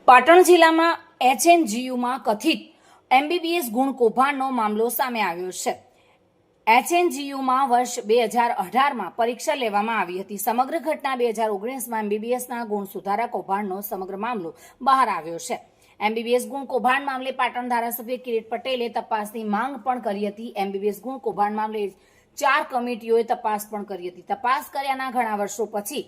પાટણ જિલ્લામાં એચએનજીયુમાં કથિત એમબીબીએસ ગુણ કૌભાંડનો મામલો સામે આવ્યો છે. એચએનજીયુમાં વર્ષ 2018માં પરીક્ષા લેવામાં આવી હતી. સમગ્ર ઘટના 2019માં એમબીબીએસના ગુણ સુધારા કૌભાંડનો સમગ્ર મામલો બહાર આવ્યો છે. એમબીબીએસ ગુણ કૌભાંડ મામલે પાટણ ધારાસભ્ય કિરીટ પટેલે તપાસની માંગ પણ કરી હતી. એમબીબીએસ ગુણ કૌભાંડ મામલે 4 કમિટીઓએ તપાસ પણ કરી હતી. તપાસ કર્યાના ઘણા વર્ષો પછી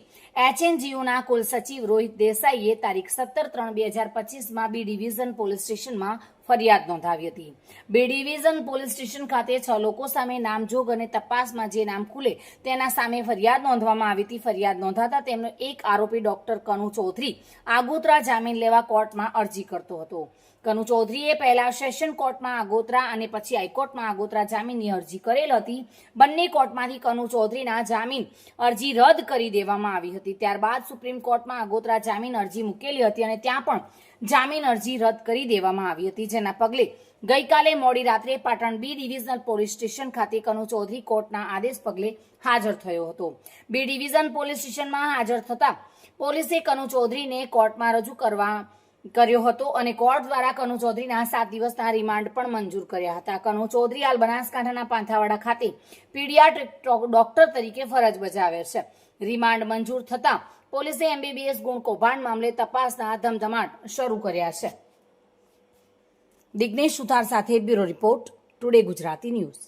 એચએનજીયુના કુલ સચિવ રોહિત દેસાઈએ તારીખ 17/3/2025માં બી ડિવિઝન પોલીસ સ્ટેશનમાં ફરિયાદ નોંધાવી હતી. બી ડિવિઝન પોલીસ સ્ટેશન ખાતે 6 લોકો સામે નામજોગ અને તપાસમાં જે નામ ખુલે તેના સામે ફરિયાદ નોંધવામાં આવી હતી. ફરિયાદ નોંધાતા તેમનો એક આરોપી ડોક્ટર કનુ ચૌધરી આગોતરા જામીન લેવા કોર્ટમાં અરજી કરતો હતો. કનુ ચૌધરીએ પહેલા સેશન કોર્ટમાં આગોતરા અને પછી હાઈકોર્ટમાં આગોતરા જામીનની અરજી કરેલ હતી. બંને કોર્ટમાંથી કનુ ચૌધરીના જામીન અરજી રદ કરી દેવામાં આવી હતી. ત્યારબાદ સુપ્રીમ કોર્ટમાં આગોતરા જામીન અરજી મૂકેલી હતી અને ત્યાં પણ જામીન અરજી રદ કરી દેવામાં આવી હતી. જેના પગલે ગઈકાલે મોડી રાત્રે પાટણ બી ડિવિઝનલ પોલીસ સ્ટેશન ખાતે કનુ ચૌધરી કોર્ટના આદેશ પગલે હાજર થયો હતો. બી ડિવિઝન પોલીસ સ્ટેશનમાં હાજર થતા પોલીસે કનુ ચૌધરીને કોર્ટમાં રજૂ કર્યો હતો અને કોર્ટ દ્વારા કનુ ચૌધરીના 7 દિવસના રિમાન્ડ પણ મંજૂર કર્યા હતા. કનુ ચૌધરી હાલ બનાસકાંઠાના પાંથાવાડા ખાતે પીડિયાટ્રિક ડોક્ટર તરીકે ફરજ બજાવે છે. રિમાન્ડ મંજૂર થતા પોલીસે એમબીબીએસ ગુણ કૌભાંડ મામલે તપાસના ધમધમાટ શરૂ કર્યા છે. દિગ્નેશ સુથાર સાથે bureau report, today Gujarati news.